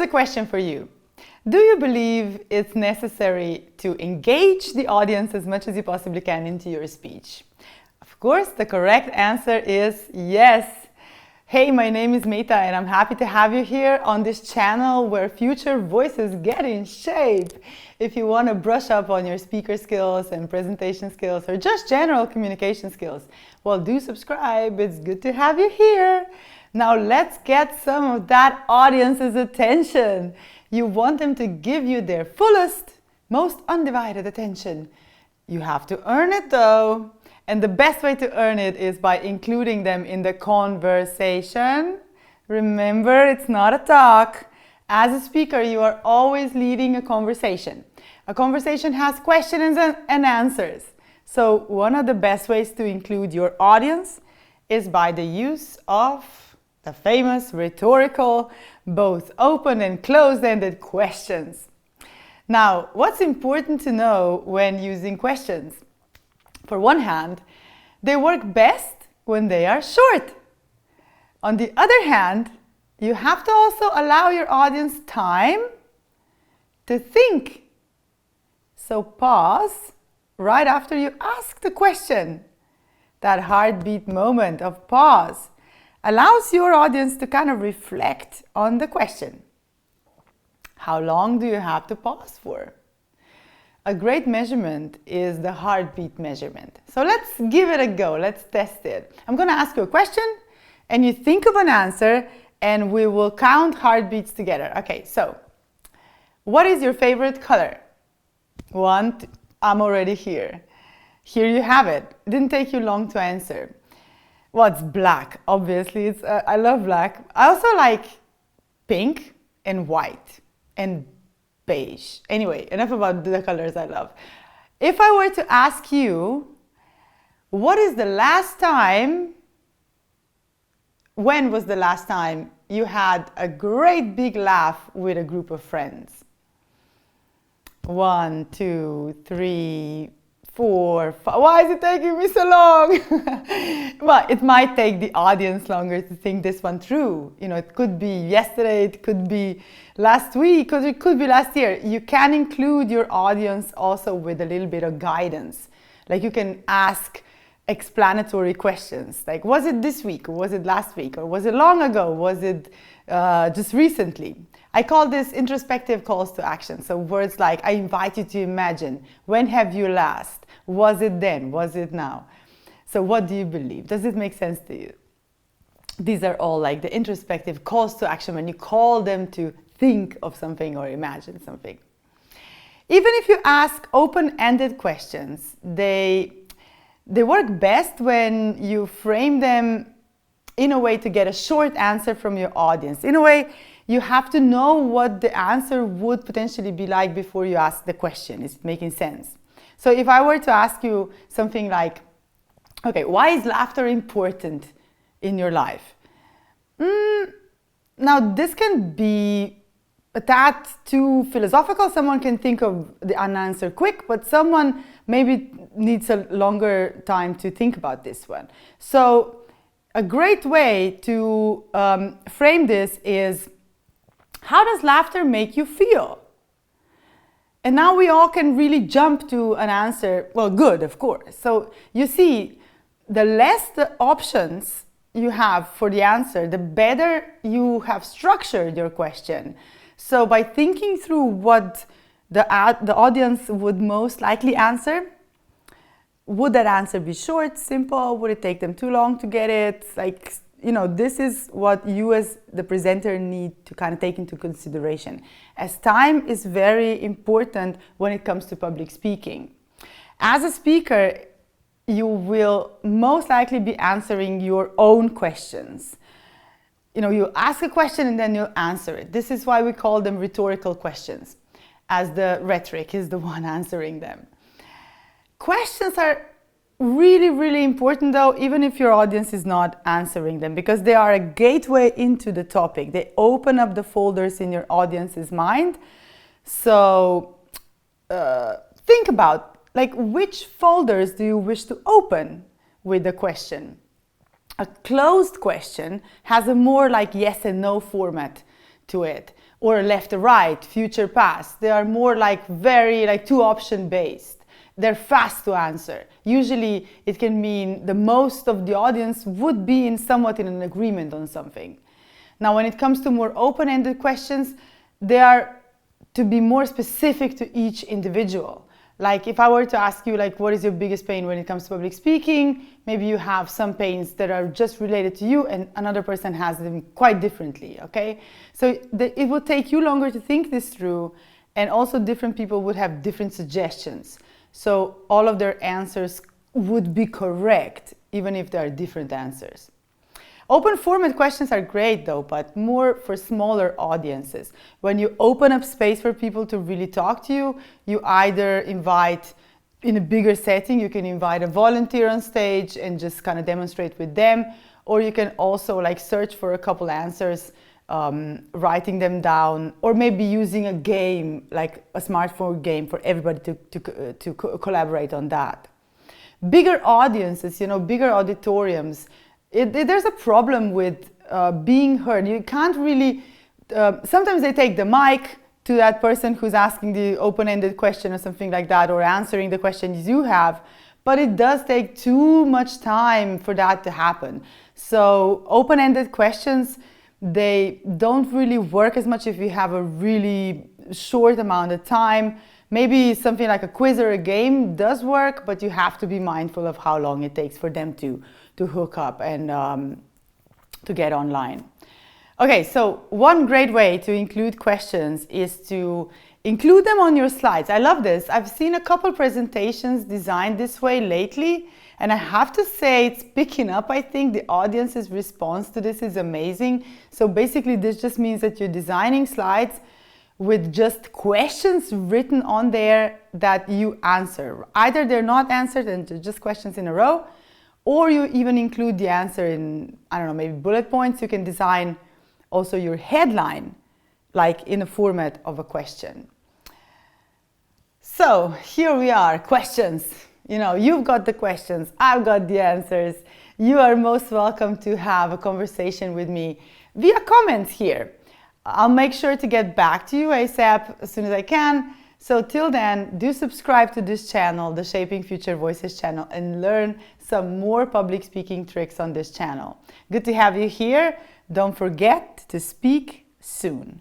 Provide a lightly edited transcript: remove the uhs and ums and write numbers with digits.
a question for you. Do you believe it's necessary to engage the audience as much as you possibly can into your speech? Of course, the correct answer is yes. Hey, my name is Meta and I'm happy to have you here on this channel where future voices get in shape. If you want to brush up on your speaker skills and presentation skills or just general communication skills, well, do subscribe. It's good to have you here. Now let's get some of that audience's attention. You want them to give you their fullest, most undivided attention. You have to earn it though. And the best way to earn it is by including them in the conversation. Remember, it's not a talk. As a speaker, you are always leading a conversation. A conversation has questions and answers. So one of the best ways to include your audience is by the use of the famous rhetorical, both open and closed-ended questions. Now, what's important to know when using questions? For one hand, they work best when they are short. On the other hand, you have to also allow your audience time to think. So pause right after you ask the question. That heartbeat moment of pause allows your audience to kind of reflect on the question. How long do you have to pause for? A great measurement is the heartbeat measurement. So let's give it a go. Let's test it. I'm going to ask you a question and you think of an answer and we will count heartbeats together. Okay, so what is your favorite color? One, I'm already here. Here you have it. It didn't take you long to answer. Well, it's black, obviously. I love black. I also like pink and white and beige. Anyway, enough about the colors I love. If I were to ask you, when was the last time you had a great big laugh with a group of friends? 1, 2, 3, 4, 5. Why is it taking me so long? Well, it might take the audience longer to think this one through. You know, it could be yesterday, it could be last week, or it could be last year. You can include your audience also with a little bit of guidance. Like you can ask explanatory questions. Like, was it this week? Or was it last week? Or was it long ago? Was it just recently? I call this introspective calls to action. So words like, I invite you to imagine, when have you last? Was it then? Was it now? So what do you believe? Does it make sense to you? These are all like the introspective calls to action when you call them to think of something or imagine something. Even if you ask open-ended questions, they work best when you frame them in a way to get a short answer from your audience. In a way, you have to know what the answer would potentially be like before you ask the question. Is it making sense? So if I were to ask you something like, okay, why is laughter important in your life? Now this can be a tad too philosophical. Someone can think of an answer quick, but someone maybe needs a longer time to think about this one. So a great way to frame this is, how does laughter make you feel? And now we all can really jump to an answer. Well, good, of course. So you see, the less the options you have for the answer, the better you have structured your question. So by thinking through what the audience would most likely answer, would that answer be short, simple? Would it take them too long to get it? Like, you know, this is what you as the presenter need to kind of take into consideration, as time is very important when it comes to public speaking. As a speaker, you will most likely be answering your own questions. You know, you ask a question and then you answer it. This is why we call them rhetorical questions, as the rhetoric is the one answering them. Questions are really, really important though, even if your audience is not answering them, because they are a gateway into the topic. They open up the folders in your audience's mind. So think about, like, which folders do you wish to open with the question? A closed question has a more like yes and no format to it, or left or right, future, past. They are more like very like two option based. They're fast to answer. Usually it can mean the most of the audience would be in somewhat in an agreement on something. Now, when it comes to more open-ended questions, they are to be more specific to each individual. Like if I were to ask you, like, what is your biggest pain when it comes to public speaking? Maybe you have some pains that are just related to you and another person has them quite differently, okay? So it would take you longer to think this through, and also different people would have different suggestions. So all of their answers would be correct, even if there are different answers. Open format questions are great though, but more for smaller audiences. When you open up space for people to really talk to you, you either invite, in a bigger setting, you can invite a volunteer on stage and just kind of demonstrate with them, or you can also like search for a couple answers, writing them down, or maybe using a game, like a smartphone game for everybody to collaborate on that. Bigger audiences, bigger auditoriums, there's a problem with being heard. You can't really, sometimes they take the mic to that person who's asking the open-ended question or something like that, or answering the questions you have, but it does take too much time for that to happen. So open-ended questions, they don't really work as much if you have a really short amount of time. Maybe something like a quiz or a game does work, but you have to be mindful of how long it takes for them to hook up and to get online. Okay, so one great way to include questions is to include them on your slides. I love this. I've seen a couple presentations designed this way lately, and I have to say it's picking up. I think the audience's response to this is amazing. So basically this just means that you're designing slides with just questions written on there that you answer. Either they're not answered and they're just questions in a row, or you even include the answer in, I don't know, maybe bullet points. You can design also your headline like in the format of a question. So here we are, questions. You've got the questions, I've got the answers. You are most welcome to have a conversation with me via comments here. I'll make sure to get back to you ASAP as soon as I can. So till then, do subscribe to this channel, the Shaping Future Voices channel, and learn some more public speaking tricks on this channel. Good to have you here. Don't forget to speak soon.